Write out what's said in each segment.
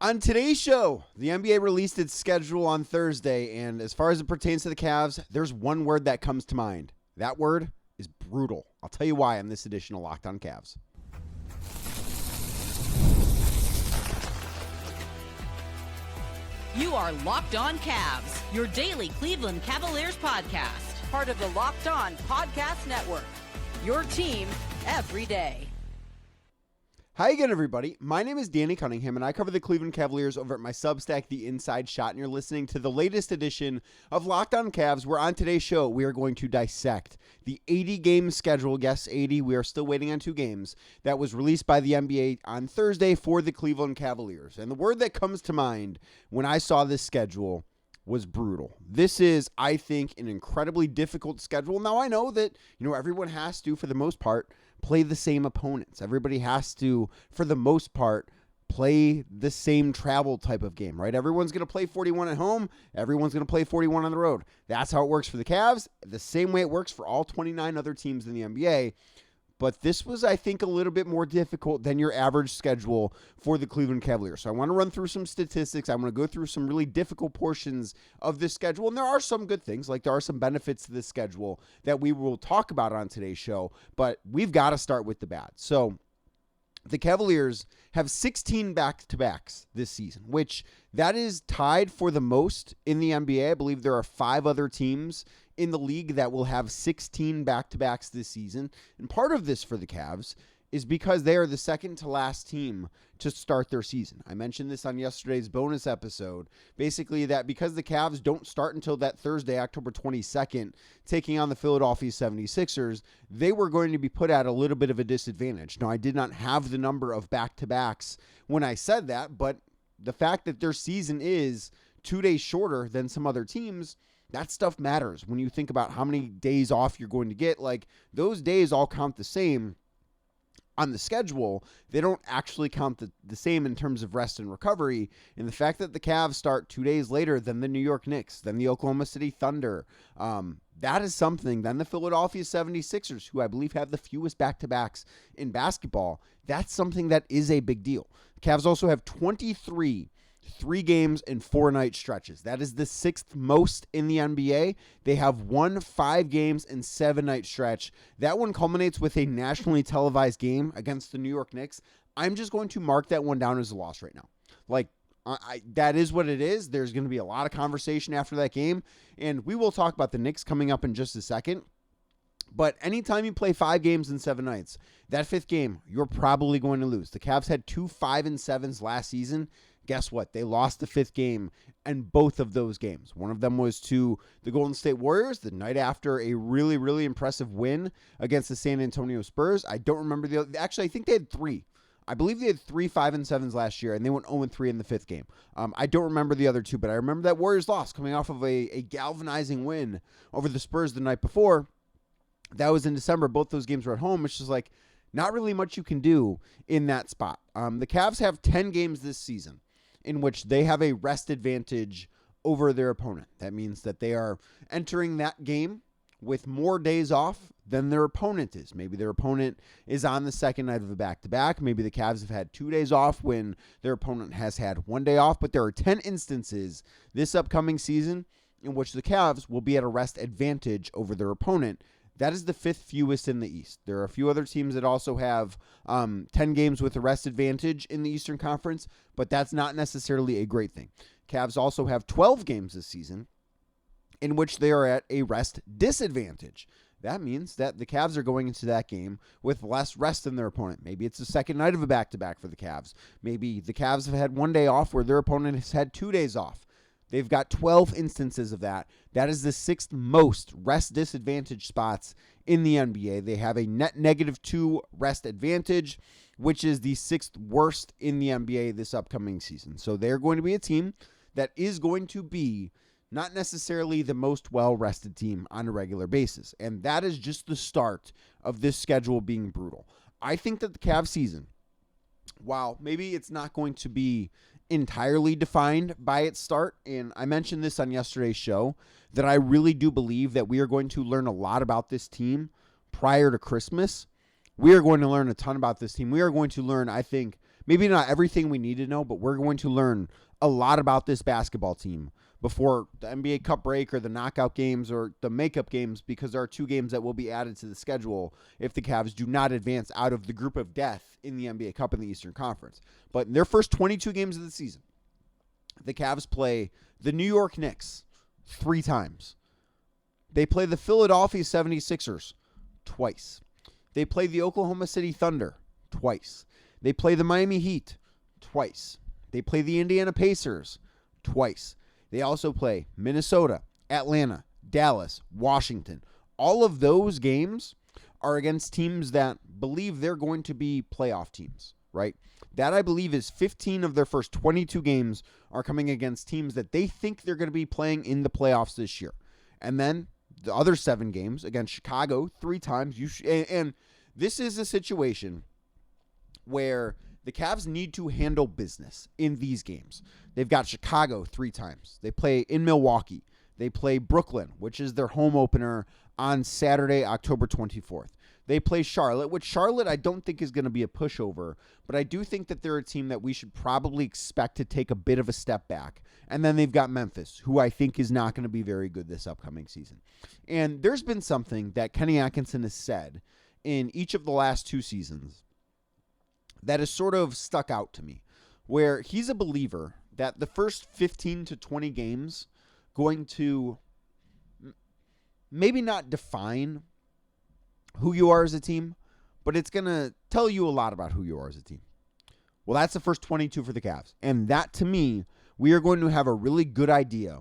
On today's show, the NBA released its schedule on Thursday, and as far as it pertains to the Cavs, there's one word that comes to mind. That word is brutal. I'll tell you why on this edition of Locked On Cavs. You are Locked On Cavs, your daily Cleveland Cavaliers podcast. Part of the Locked On Podcast Network, your team every day. Hi again, everybody. My name is Danny Cunningham, and I cover the Cleveland Cavaliers over at my Substack, The Inside Shot, and you're listening to the latest edition of Locked On Cavs, where on today's show, we are going to dissect the 80-game schedule. Yes, 80. We are still waiting on 2 games that was released by the NBA on Thursday for the Cleveland Cavaliers. And the word that comes to mind when I saw this schedule was brutal. This is, I think, an incredibly difficult schedule. Now, I know that, everyone has to, for the most part, play the same opponents. Everybody has to, for the most part, play the same travel type of game, right? Everyone's going to play 41 at home. Everyone's going to play 41 on the road. That's how it works for the Cavs, the same way it works for all 29 other teams in the NBA. But this was, I think, a little bit more difficult than your average schedule for the Cleveland Cavaliers. So I want to run through some statistics. I want to go through some really difficult portions of this schedule. And there are some good things, like there are some benefits to this schedule that we will talk about on today's show. But we've got to start with the bad. So the Cavaliers have 16 back-to-backs this season, which that is tied for the most in the NBA. I believe there are 5 other teams in the league that will have 16 back-to-backs this season. And part of this for the Cavs is because they are the second to last team to start their season. I mentioned this on yesterday's bonus episode. Basically that because the Cavs don't start until that Thursday, October 22nd, taking on the Philadelphia 76ers, they were going to be put at a little bit of a disadvantage. Now, I did not have the number of back-to-backs when I said that, but the fact that their season is 2 days shorter than some other teams, that stuff matters when you think about how many days off you're going to get. Like, those days all count the same on the schedule. They don't actually count the same in terms of rest and recovery. And the fact that the Cavs start 2 days later than the New York Knicks, than the Oklahoma City Thunder, that is something. Then the Philadelphia 76ers, who I believe have the fewest back-to-backs in basketball, that's something that is a big deal. The Cavs also have 23 3-games and 4-night stretches. That is the 6th most in the NBA. They have 1 5-games and 7-night stretch. That one culminates with a nationally televised game against the New York Knicks. I'm just going to mark that one down as a loss right now. Like, that is what it is. There's going to be a lot of conversation after that game, and we will talk about the Knicks coming up in just a second. But anytime you play 5 games and 7 nights, that 5th game, you're probably going to lose. The Cavs had 2 5-7s last season. Guess what? They lost the 5th game in both of those games. One of them was to the Golden State Warriors the night after a really, really impressive win against the San Antonio Spurs. I don't remember the other. Actually, I think they had 3. I believe they had 3 5-7s last year, and they went 0-3 in the 5th game. I don't remember the other 2, but I remember that Warriors loss coming off of a galvanizing win over the Spurs the night before. That was in December. Both those games were at home, which is like not really much you can do in that spot. The Cavs have 10 games this season in which they have a rest advantage over their opponent. That means that they are entering that game with more days off than their opponent is. Maybe their opponent is on the second night of a back-to-back. Maybe the Cavs have had 2 days off when their opponent has had 1 day off. But there are 10 instances this upcoming season in which the Cavs will be at a rest advantage over their opponent. That is the 5th fewest in the East. There are a few other teams that also have 10 games with a rest advantage in the Eastern Conference, but that's not necessarily a great thing. Cavs also have 12 games this season in which they are at a rest disadvantage. That means that the Cavs are going into that game with less rest than their opponent. Maybe it's the second night of a back-to-back for the Cavs. Maybe the Cavs have had 1 day off where their opponent has had 2 days off. They've got 12 instances of that. That is the 6th most rest disadvantage spots in the NBA. They have a net -2 rest advantage, which is the 6th worst in the NBA this upcoming season. So they're going to be a team that is going to be not necessarily the most well-rested team on a regular basis. And that is just the start of this schedule being brutal. I think that the Cavs season, while maybe it's not going to be entirely defined by its start, and I mentioned this on yesterday's show, that I really do believe that we are going to learn a lot about this team prior to Christmas. We are going to learn a ton about this team. We are going to learn, I think, maybe not everything we need to know, but we're going to learn a lot about this basketball team before the NBA Cup break or the knockout games or the makeup games, because there are 2 games that will be added to the schedule if the Cavs do not advance out of the group of death in the NBA Cup in the Eastern Conference. But in their first 22 games of the season, the Cavs play the New York Knicks 3 times. They play the Philadelphia 76ers twice. They play the Oklahoma City Thunder twice. They play the Miami Heat twice. They play the Indiana Pacers twice. They also play Minnesota, Atlanta, Dallas, Washington. All of those games are against teams that believe they're going to be playoff teams, right? That, I believe, is 15 of their first 22 games are coming against teams that they think they're going to be playing in the playoffs this year. And then the other 7 games against Chicago 3 times. And this is a situation where the Cavs need to handle business in these games. They've got Chicago 3 times. They play in Milwaukee. They play Brooklyn, which is their home opener on Saturday, October 24th. They play Charlotte, which Charlotte I don't think is going to be a pushover, but I do think that they're a team that we should probably expect to take a bit of a step back. And then they've got Memphis, who I think is not going to be very good this upcoming season. And there's been something that Kenny Atkinson has said in each of the last 2 seasons that has sort of stuck out to me, where he's a believer that the first 15 to 20 games going to maybe not define who you are as a team, but it's going to tell you a lot about who you are as a team. Well, that's the first 22 for the Cavs. And that, to me, we are going to have a really good idea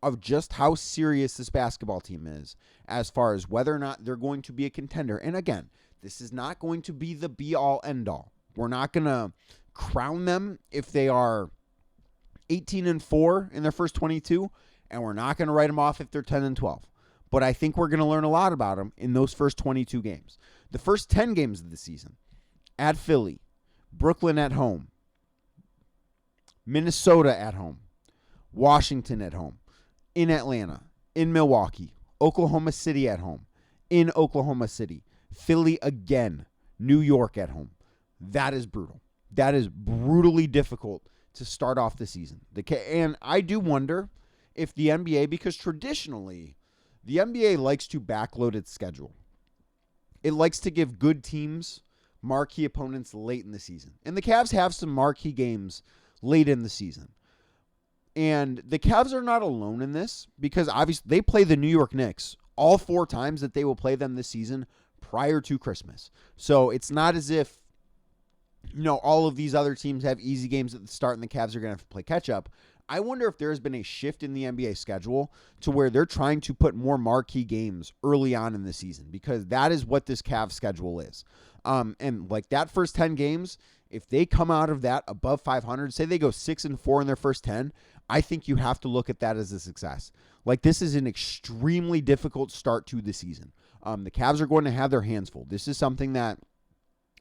of just how serious this basketball team is as far as whether or not they're going to be a contender. And again, this is not going to be the be-all, end-all. We're not going to crown them if they are 18-4 in their first 22, and we're not going to write them off if they're 10-12. But I think we're going to learn a lot about them in those first 22 games. The first 10 games of the season, at Philly, Brooklyn at home, Minnesota at home, Washington at home, in Atlanta, in Milwaukee, Oklahoma City at home, in Oklahoma City, Philly again, New York at home. That is brutal. That is brutally difficult to start off the season. And I do wonder if the NBA, because traditionally, the NBA likes to backload its schedule. It likes to give good teams marquee opponents late in the season. And the Cavs have some marquee games late in the season. And the Cavs are not alone in this, because obviously they play the New York Knicks all 4 times that they will play them this season prior to Christmas. So it's not as if, all of these other teams have easy games at the start and the Cavs are going to have to play catch up. I wonder if there has been a shift in the NBA schedule to where they're trying to put more marquee games early on in the season, because that is what this Cavs schedule is. And like that first 10 games, if they come out of that above 500, say they go 6-4 in their first 10, I think you have to look at that as a success. Like, this is an extremely difficult start to the season. The Cavs are going to have their hands full. This is something that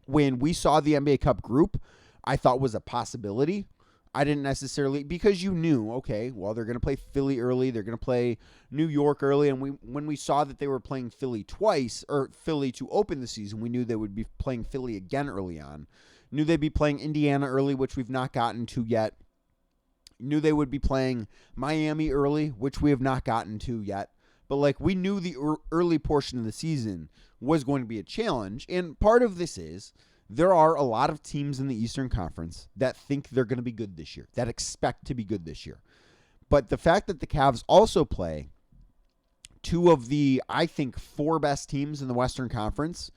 when we saw the NBA Cup group, I thought was a possibility. I didn't necessarily, because you knew, okay, well, they're going to play Philly early. They're going to play New York early. And when we saw that they were playing Philly twice, or Philly to open the season, we knew they would be playing Philly again early on. Knew they'd be playing Indiana early, which we've not gotten to yet. Knew they would be playing Miami early, which we have not gotten to yet. But we knew the early portion of the season was going to be a challenge. And part of this is there are a lot of teams in the Eastern Conference that think they're going to be good this year, that expect to be good this year. But the fact that the Cavs also play 2 of the, I think, 4 best teams in the Western Conference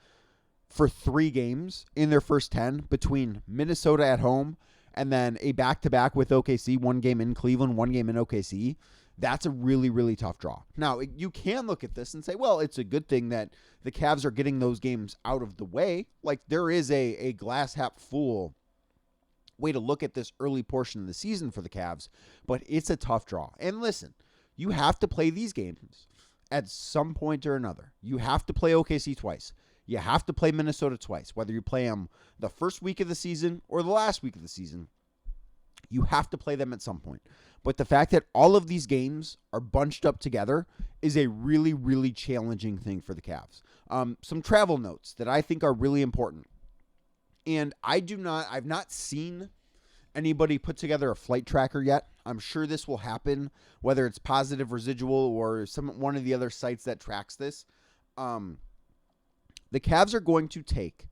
for 3 games in their first 10, between Minnesota at home and then a back-to-back with OKC, 1 game in Cleveland, 1 game in OKC, that's a really, really tough draw. Now, you can look at this and say, well, it's a good thing that the Cavs are getting those games out of the way. There is a glass half full way to look at this early portion of the season for the Cavs, but it's a tough draw. And listen, you have to play these games at some point or another. You have to play OKC twice. You have to play Minnesota twice, whether you play them the first week of the season or the last week of the season. You have to play them at some point. But the fact that all of these games are bunched up together is a really, really challenging thing for the Cavs. Some travel notes that I think are really important. And I've not seen anybody put together a flight tracker yet. I'm sure this will happen, whether it's Positive Residual or one of the other sites that tracks this. The Cavs are going to take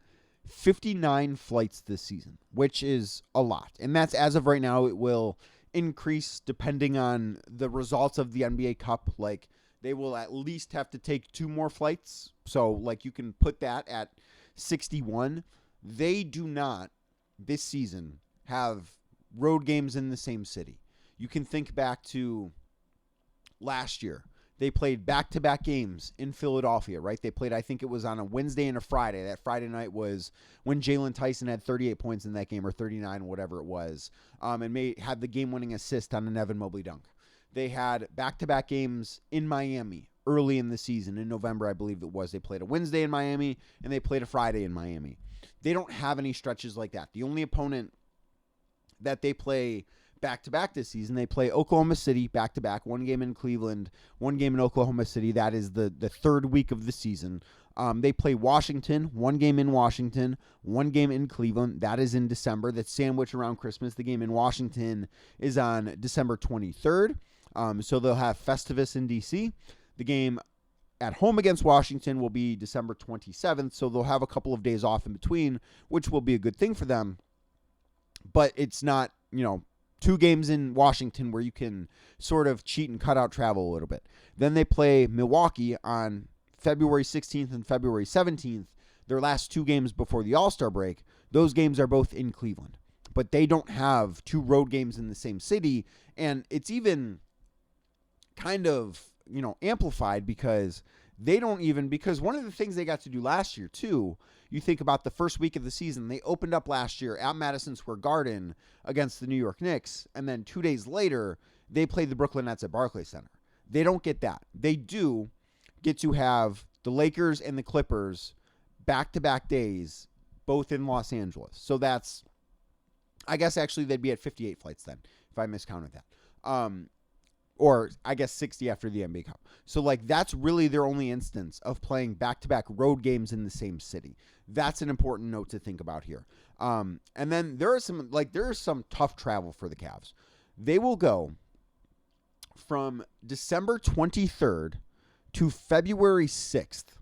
59 flights this season, which is a lot. And that's as of right now. It will increase depending on the results of the NBA Cup. Like, they will at least have to take 2 more flights. So, like, you can put that at 61. They do not, this season, have road games in the same city. You can think back to last year. They played back-to-back games in Philadelphia, right? They played, I think it was on a Wednesday and a Friday. That Friday night was when Jalen Tyson had 38 points in that game, or 39, whatever it was, and had the game-winning assist on an Evan Mobley dunk. They had back-to-back games in Miami early in the season. In November, I believe it was. They played a Wednesday in Miami, and they played a Friday in Miami. They don't have any stretches like that. The only opponent that they play back-to-back this season, they play Oklahoma City back-to-back, 1 game in Cleveland, 1 game in Oklahoma City. That is the third week of the season. They play Washington, 1 game in Washington, 1 game in Cleveland. That is in December. That's sandwiched around Christmas. The game in Washington is on December 23rd. So they'll have Festivus in D.C. The game at home against Washington will be December 27th, so they'll have a couple of days off in between, which will be a good thing for them. But it's not, 2 games in Washington where you can sort of cheat and cut out travel a little bit. Then they play Milwaukee on February 16th and February 17th, their last 2 games before the All-Star break. Those games are both in Cleveland. But they don't have 2 road games in the same city, and it's even kind of, amplified because because one of the things they got to do last year too, you think about the first week of the season, they opened up last year at Madison Square Garden against the New York Knicks, and then 2 days later, they played the Brooklyn Nets at Barclays Center. They don't get that. They do get to have the Lakers and the Clippers back-to-back days, both in Los Angeles. So that's, I guess actually they'd be at 58 flights then, if I miscounted that. Or I guess 60 after the NBA Cup. So that's really their only instance of playing back-to-back road games in the same city. That's an important note to think about here. And then there is some tough travel for the Cavs. They will go from December 23rd to February 6th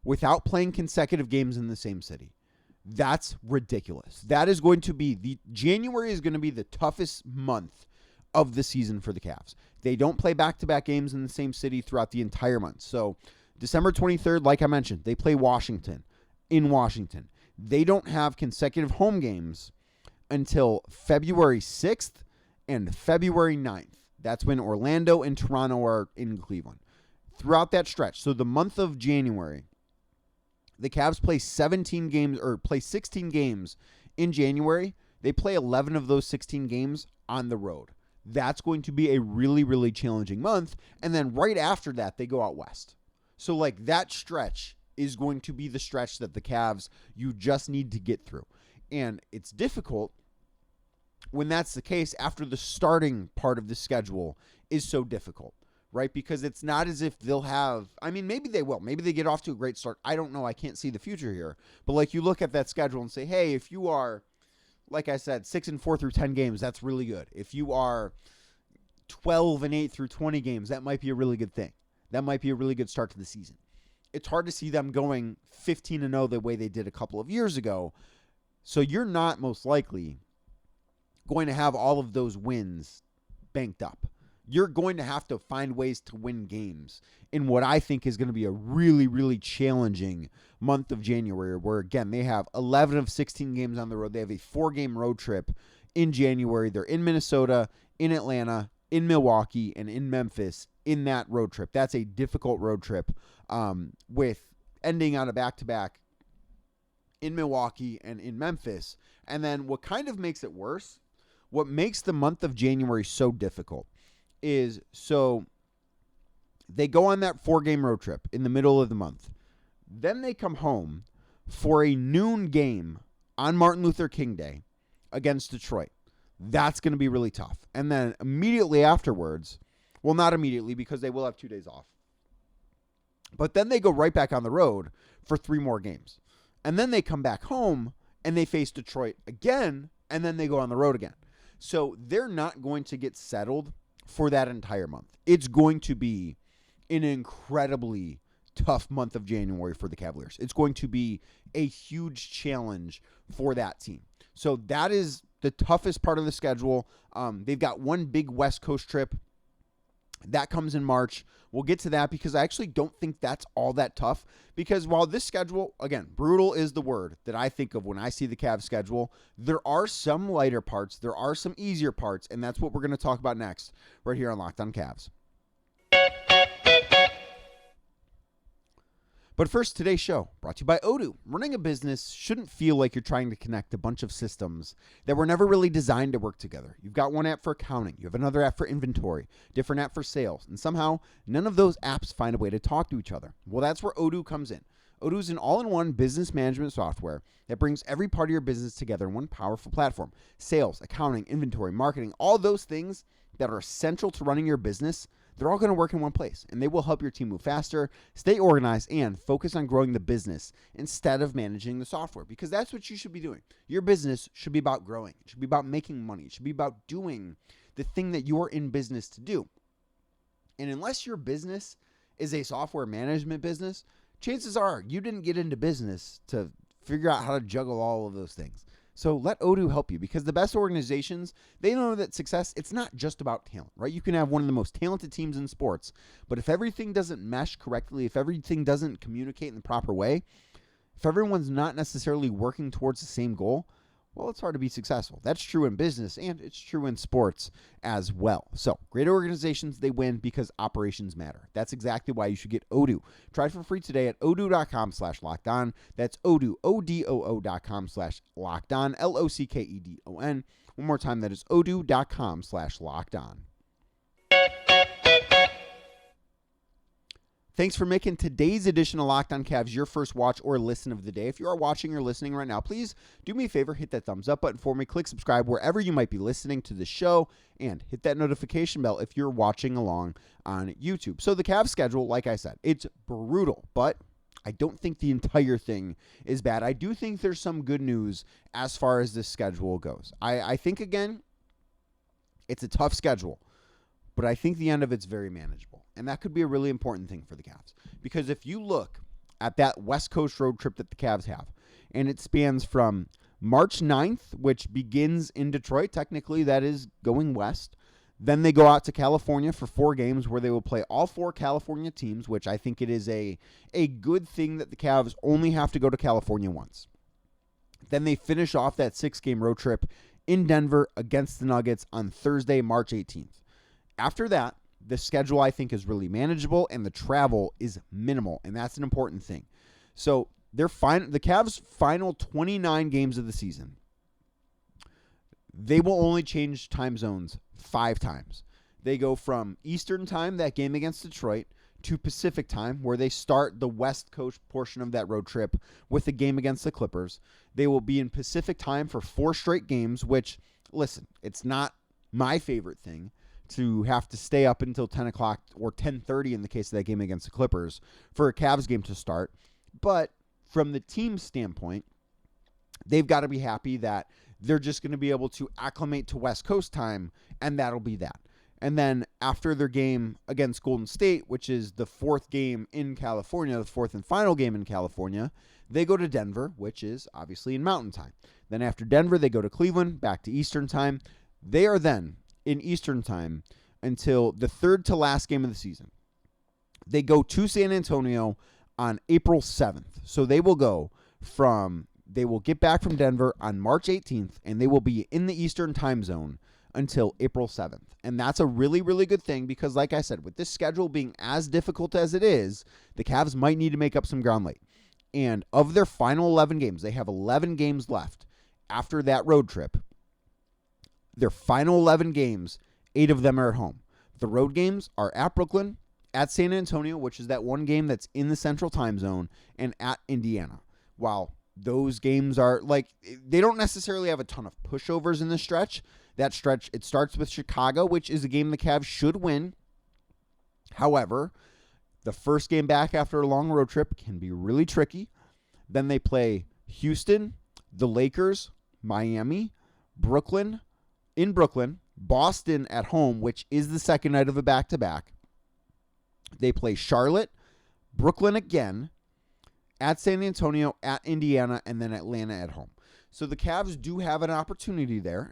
without playing consecutive games in the same city. That's ridiculous. That is going to be January is going to be the toughest month of the season for the Cavs. They don't play back-to-back games in the same city throughout the entire month. So December 23rd, like I mentioned, they play Washington in Washington. They don't have consecutive home games until February 6th and February 9th. That's when Orlando and Toronto are in Cleveland. Throughout that stretch, so the month of January, the Cavs play 16 games in January. They play 11 of those 16 games on the road. That's going to be a really, really challenging month. And then right after that, they go out west. So that stretch is going to be the stretch that the Cavs, you just need to get through. And it's difficult when that's the case after the starting part of the schedule is so difficult, right? Because it's not as if they'll have, maybe they will. Maybe they get off to a great start. I don't know. I can't see the future here. But you look at that schedule and say, hey, if you are, like I said, 6-4 through 10 games, that's really good. If you are 12-8 through 20 games, that might be a really good thing. That might be a really good start to the season. It's hard to see them going 15-0 the way they did a couple of years ago. So you're not most likely going to have all of those wins banked up. You're going to have to find ways to win games in what I think is going to be a really, really challenging month of January, where, again, they have 11 of 16 games on the road. They have a 4-game road trip in January. They're in Minnesota, in Atlanta, in Milwaukee, and in Memphis in that road trip. That's a difficult road trip with ending on a back-to-back in Milwaukee and in Memphis. And then what kind of makes it worse, what makes the month of January so difficult is, so they go on that 4-game road trip in the middle of the month. Then they come home for a noon game on Martin Luther King Day against Detroit. That's going to be really tough. And then immediately afterwards, well, not immediately because they will have 2 days off, but then they go right back on the road for 3 more games. And then they come back home and they face Detroit again, and then they go on the road again. So they're not going to get settled for that entire month. It's going to be an incredibly tough month of January for the Cavaliers. It's going to be a huge challenge for that team. So that is the toughest part of the schedule. They've got one big West Coast trip. That comes in March. We'll get to that because I actually don't think that's all that tough. Because while this schedule, again, brutal is the word that I think of when I see the Cavs schedule, there are some lighter parts. There are some easier parts. And that's what we're going to talk about next right here on Locked On Cavs. But first, today's show brought to you by Odoo. Running a business shouldn't feel like you're trying to connect a bunch of systems that were never really designed to work together. You've got one app for accounting, you have another app for inventory, different app for sales, and somehow none of those apps find a way to talk to each other. Well, that's where Odoo comes in. Odoo is an all-in-one business management software that brings every part of your business together in one powerful platform. Sales, accounting, inventory, marketing, all those things that are essential to running your business, they're all going to work in one place, and they will help your team move faster, stay organized, and focus on growing the business instead of managing the software, because that's what you should be doing. Your business should be about growing. It should be about making money. It should be about doing the thing that you're in business to do. And unless your business is a software management business, chances are you didn't get into business to figure out how to juggle all of those things. So let Odoo help you, because the best organizations, they know that success, it's not just about talent, right? You can have one of the most talented teams in sports, but if everything doesn't mesh correctly, if everything doesn't communicate in the proper way, if everyone's not necessarily working towards the same goal, well, it's hard to be successful. That's true in business, and it's true in sports as well. So great organizations, they win because operations matter. That's exactly why you should get Odoo. Try it for free today at odoo.com/lockedon. That's Odoo, odoo.com/lockedon, LOCKEDON. One more time, that is odoo.com/lockedon. Thanks for making today's edition of Locked On Cavs your first watch or listen of the day. If you are watching or listening right now, please do me a favor, hit that thumbs up button for me, click subscribe wherever you might be listening to the show, and hit that notification bell if you're watching along on YouTube. So the Cavs schedule, like I said, it's brutal, but I don't think the entire thing is bad. I do think there's some good news as far as this schedule goes. I think, again, it's a tough schedule, but I think the end of it's very manageable. And that could be a really important thing for the Cavs. Because if you look at that West Coast road trip that the Cavs have, and it spans from March 9th, which begins in Detroit, technically that is going west. Then they go out to California for 4 games where they will play all 4 California teams, which I think it is a good thing that the Cavs only have to go to California once. Then they finish off that 6-game road trip in Denver against the Nuggets on Thursday, March 18th. After that, the schedule, I think, is really manageable, and the travel is minimal, and that's an important thing. So the Cavs' final 29 games of the season, they will only change time zones 5 times. They go from Eastern time, that game against Detroit, to Pacific time, where they start the West Coast portion of that road trip with the game against the Clippers. They will be in Pacific time for 4 straight games, which, listen, it's not my favorite thing to have to stay up until 10 o'clock or 10:30 in the case of that game against the Clippers for a Cavs game to start. But from the team standpoint, they've got to be happy that they're just going to be able to acclimate to West Coast time, and that'll be that. And then after their game against Golden State, which is the 4th game in California, the 4th and final game in California, they go to Denver, which is obviously in Mountain Time. Then after Denver, they go to Cleveland, back to Eastern Time. They are then in Eastern Time until the 3rd to last game of the season. They go to San Antonio on April 7th. So they will get back from Denver on March 18th, and they will be in the Eastern Time zone until April 7th. And that's a really, really good thing because, like I said, with this schedule being as difficult as it is, the Cavs might need to make up some ground late. And of their final 11 games, they have 11 games left after that road trip. Their final 11 games, 8 of them are at home. The road games are at Brooklyn, at San Antonio, which is that one game that's in the Central Time Zone, and at Indiana. While those games are, they don't necessarily have a ton of pushovers in the stretch. That stretch, it starts with Chicago, which is a game the Cavs should win. However, the first game back after a long road trip can be really tricky. Then they play Houston, the Lakers, Miami, Brooklyn, in Brooklyn, Boston at home, which is the second night of a back-to-back. They play Charlotte, Brooklyn again, at San Antonio, at Indiana, and then Atlanta at home. So the Cavs do have an opportunity there.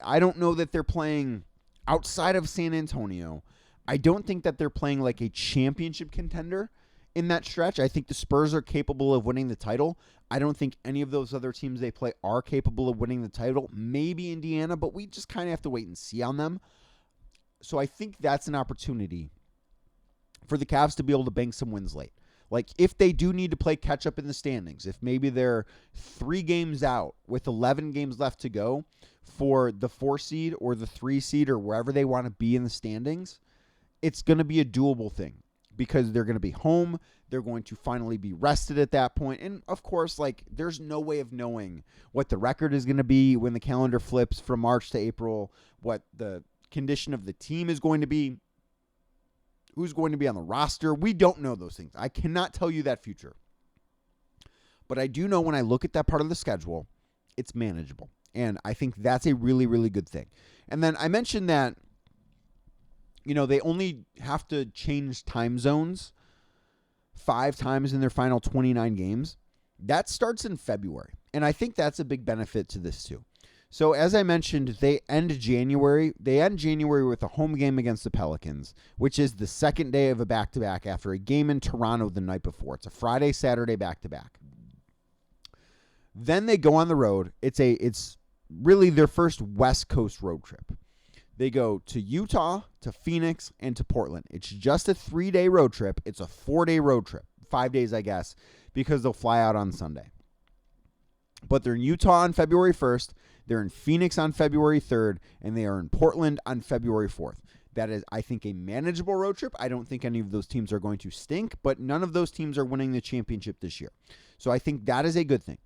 I don't know that they're playing outside of San Antonio. I don't think that they're playing like a championship contender in that stretch. I think the Spurs are capable of winning the title. I don't think any of those other teams they play are capable of winning the title. Maybe Indiana, but we just kind of have to wait and see on them. So I think that's an opportunity for the Cavs to be able to bank some wins late. Like, if they do need to play catch-up in the standings, if maybe they're 3 games out with 11 games left to go for the 4 seed or the 3 seed or wherever they want to be in the standings, it's going to be a doable thing because they're going to be home. They're going to finally be rested at that point. And, of course, like, there's no way of knowing what the record is going to be when the calendar flips from March to April, what the condition of the team is going to be, who's going to be on the roster. We don't know those things. I cannot tell you that future. But I do know when I look at that part of the schedule, it's manageable. And I think that's a really, really good thing. And then I mentioned that, they only have to change time zones 5 times in their final 29 games. That starts in February. And I think that's a big benefit to this too. So as I mentioned, they end January. They end January with a home game against the Pelicans, which is the second day of a back-to-back after a game in Toronto the night before. It's a Friday, Saturday back-to-back. Then they go on the road. It's really their first West Coast road trip. They go to Utah, to Phoenix, and to Portland. It's just a 3-day road trip. It's a 4-day road trip. 5 days, I guess, because they'll fly out on Sunday. But they're in Utah on February 1st. They're in Phoenix on February 3rd, and they are in Portland on February 4th. That is, I think, a manageable road trip. I don't think any of those teams are going to stink, but none of those teams are winning the championship this year. So I think that is a good thing.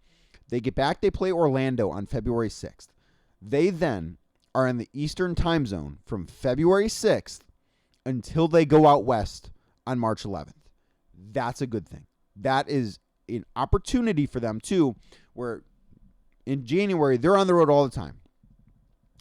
They get back, they play Orlando on February 6th. They then are in the Eastern time zone from February 6th until they go out west on March 11th. That's a good thing. That is an opportunity for them, too, where in January, they're on the road all the time.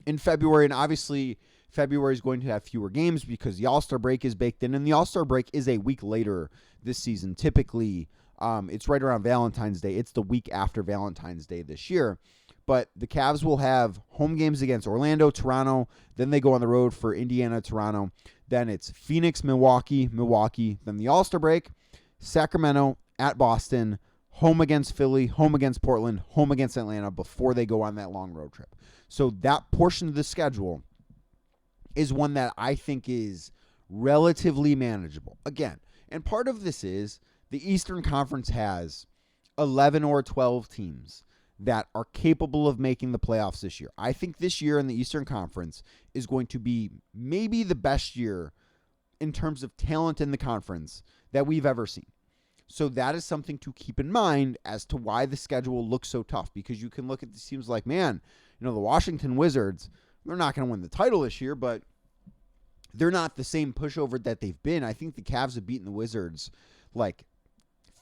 In February, and obviously February is going to have fewer games because the All-Star break is baked in, and the All-Star break is a week later this season. Typically, it's right around Valentine's Day. It's the week after Valentine's Day this year. But the Cavs will have home games against Orlando, Toronto. Then they go on the road for Indiana, Toronto. Then it's Phoenix, Milwaukee. Then the All-Star break, Sacramento, at Boston, home against Philly, home against Portland, home against Atlanta before they go on that long road trip. So that portion of the schedule is one that I think is relatively manageable. Again, and part of this is the Eastern Conference has 11 or 12 teams that are capable of making the playoffs this year. I think this year in the Eastern Conference is going to be maybe the best year in terms of talent in the conference that we've ever seen. So that is something to keep in mind as to why the schedule looks so tough, because you can look at these teams like, man, the Washington Wizards, they're not going to win the title this year, but they're not the same pushover that they've been. I think the Cavs have beaten the Wizards like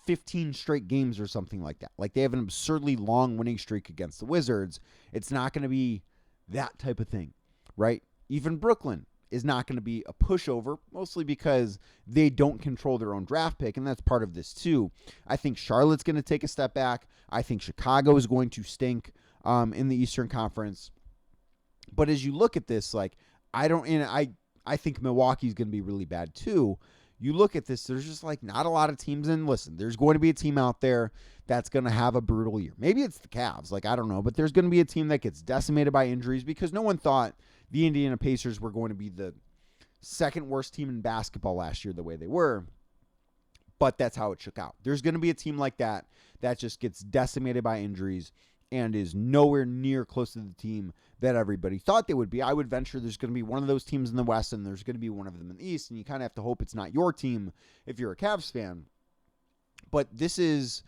15 straight games or something like that. Like, they have an absurdly long winning streak against the Wizards. It's not going to be that type of thing, right? Even Brooklyn is not going to be a pushover, mostly because they don't control their own draft pick, and that's part of this too. I think Charlotte's going to take a step back. I think Chicago is going to stink in the Eastern Conference. But as you look at this, like, I think Milwaukee's going to be really bad too. You look at this, there's just like not a lot of teams in. Listen, there's going to be a team out there that's going to have a brutal year. Maybe it's the Cavs, like, I don't know, but there's going to be a team that gets decimated by injuries because no one thought the Indiana Pacers were going to be the second worst team in basketball last year the way they were, but that's how it shook out. There's going to be a team like that that just gets decimated by injuries and is nowhere near close to the team that everybody thought they would be. I would venture there's going to be one of those teams in the West and there's going to be one of them in the East, and you kind of have to hope it's not your team if you're a Cavs fan. But this is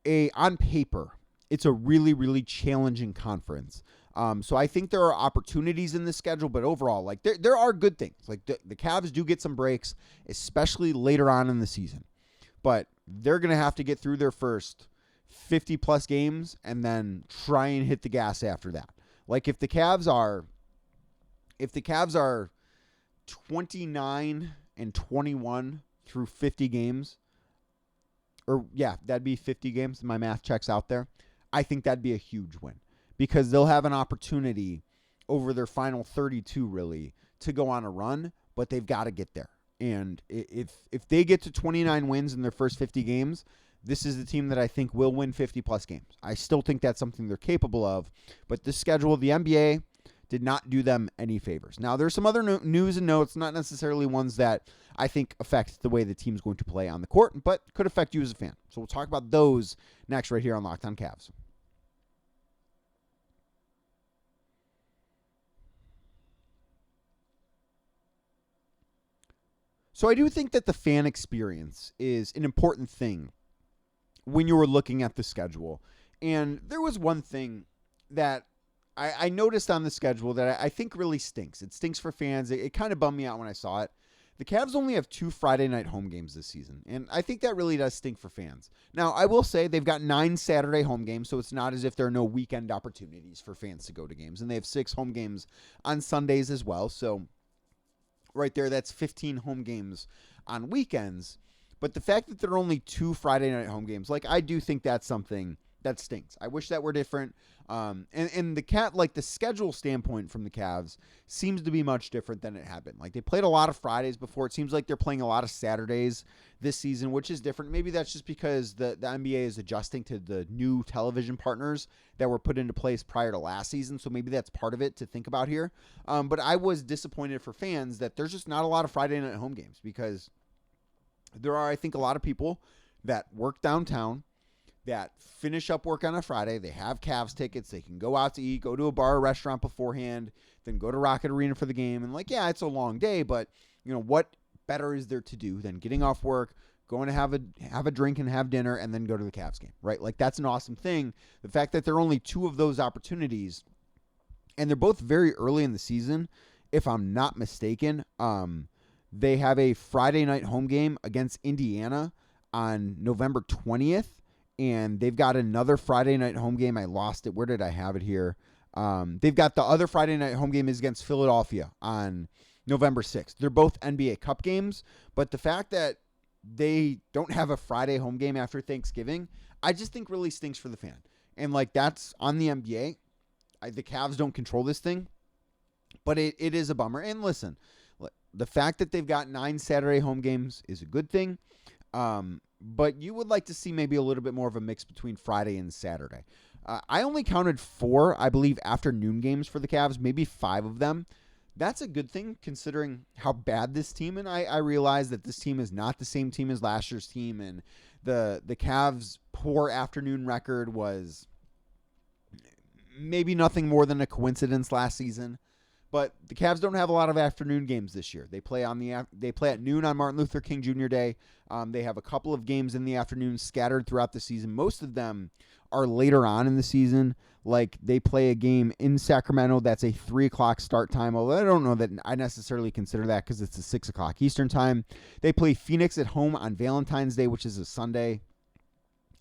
on paper, it's a really, really challenging conference. So I think there are opportunities in the schedule, but overall, like, there are good things. Like, the Cavs do get some breaks, especially later on in the season. But they're going to have to get through their first 50-plus games and then try and hit the gas after that. Like if the Cavs are 29-21 through 50 games, or yeah, that'd be 50 games. My math checks out there. I think that'd be a huge win because they'll have an opportunity over their final 32 really to go on a run, but they've got to get there. And if they get to 29 wins in their first 50 games, this is the team that I think will win 50-plus games. I still think that's something they're capable of, but the schedule of the NBA did not do them any favors. Now, there's some other news and notes, not necessarily ones that I think affect the way the team's going to play on the court, but could affect you as a fan. So we'll talk about those next right here on Locked On Cavs. So I do think that the fan experience is an important thing when you were looking at the schedule. And there was one thing that I noticed on the schedule that I think really stinks. It stinks for fans. It kind of bummed me out when I saw it. The Cavs only have 2 Friday night home games this season, and I think that really does stink for fans. Now, I will say they've got 9 Saturday home games, so it's not as if there are no weekend opportunities for fans to go to games, and they have 6 home games on Sundays as well, so right there, that's 15 home games on weekends. But the fact that there are only 2 Friday night home games, like I do think that's something that stinks. I wish that were different. And the schedule standpoint from the Cavs seems to be much different than it had been. Like they played a lot of Fridays before. It seems like they're playing a lot of Saturdays this season, which is different. Maybe that's just because the NBA is adjusting to the new television partners that were put into place prior to last season. So maybe that's part of it to think about here. But I was disappointed for fans that there's just not a lot of Friday night home games because there are, I think, a lot of people that work downtown that finish up work on a Friday. They have Cavs tickets. They can go out to eat, go to a bar or restaurant beforehand, then go to Rocket Arena for the game. And yeah, it's a long day, but what better is there to do than getting off work, going to have a drink and have dinner, and then go to the Cavs game, right? Like that's an awesome thing. The fact that there are only 2 of those opportunities, and they're both very early in the season, if I'm not mistaken. They have a Friday night home game against Indiana on November 20th. And they've got another Friday night home game. I lost it. Where did I have it here? They've got the other Friday night home game is against Philadelphia on November 6th. They're both NBA Cup games, but the fact that they don't have a Friday home game after Thanksgiving, I just think really stinks for the fan. And that's on the NBA. The Cavs don't control this thing, but it is a bummer. And listen, the fact that they've got 9 Saturday home games is a good thing. But you would like to see maybe a little bit more of a mix between Friday and Saturday. I only counted 4, I believe, afternoon games for the Cavs, maybe 5 of them. That's a good thing considering how bad this team, and I realize that this team is not the same team as last year's team, and the Cavs' poor afternoon record was maybe nothing more than a coincidence last season. But the Cavs don't have a lot of afternoon games this year. They play at noon on Martin Luther King Jr. Day. They have a couple of games in the afternoon scattered throughout the season. Most of them are later on in the season. Like they play a game in Sacramento that's a 3 o'clock start time. Although I don't know that I necessarily consider that because it's a 6 o'clock Eastern time. They play Phoenix at home on Valentine's Day, which is a Sunday,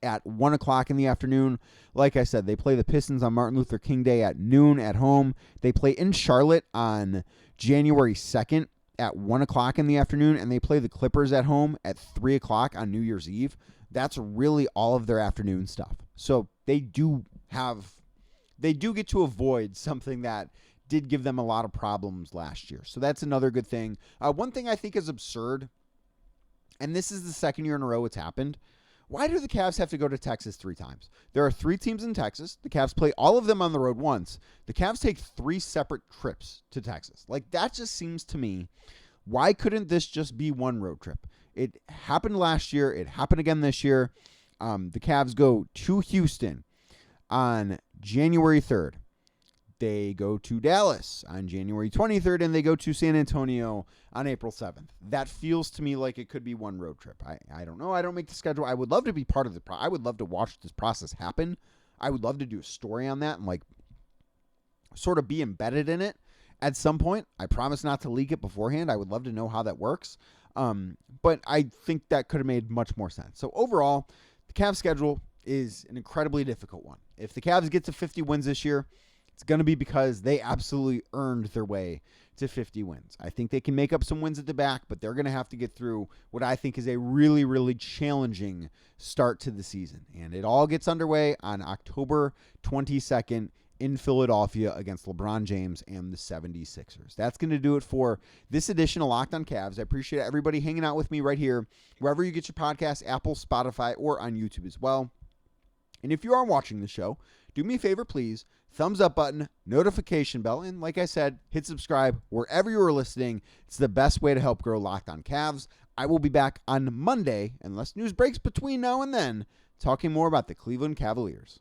at 1 o'clock in the afternoon. Like I said, they play the Pistons on Martin Luther King Day at noon at home. They play in Charlotte on January 2nd at 1 o'clock in the afternoon, and they play the Clippers at home at 3 o'clock on New Year's Eve. That's really all of their afternoon stuff. So they do get to avoid something that did give them a lot of problems last year. So that's another good thing. One thing I think is absurd, and this is the second year in a row it's happened. Why do the Cavs have to go to Texas 3 times? There are 3 teams in Texas. The Cavs play all of them on the road once. The Cavs take 3 separate trips to Texas. That just seems to me, why couldn't this just be one road trip? It happened last year. It happened again this year. The Cavs go to Houston on January 3rd. They go to Dallas on January 23rd, and they go to San Antonio on April 7th. That feels to me like it could be one road trip. I don't know. I don't make the schedule. I would love to be part of I would love to watch this process happen. I would love to do a story on that and sort of be embedded in it at some point. I promise not to leak it beforehand. I would love to know how that works. But I think that could have made much more sense. So overall, the Cavs schedule is an incredibly difficult one. If the Cavs get to 50 wins this year, it's going to be because they absolutely earned their way to 50 wins. I think they can make up some wins at the back, but they're going to have to get through what I think is a really, really challenging start to the season. And it all gets underway on October 22nd in Philadelphia against LeBron James and the 76ers. That's going to do it for this edition of Locked on Cavs. I appreciate everybody hanging out with me right here, wherever you get your podcasts, Apple, Spotify, or on YouTube as well. And if you are watching the show, do me a favor, please. Thumbs up button, notification bell, and like I said, hit subscribe wherever you are listening. It's the best way to help grow Locked on Cavs. I will be back on Monday, unless news breaks between now and then, talking more about the Cleveland Cavaliers.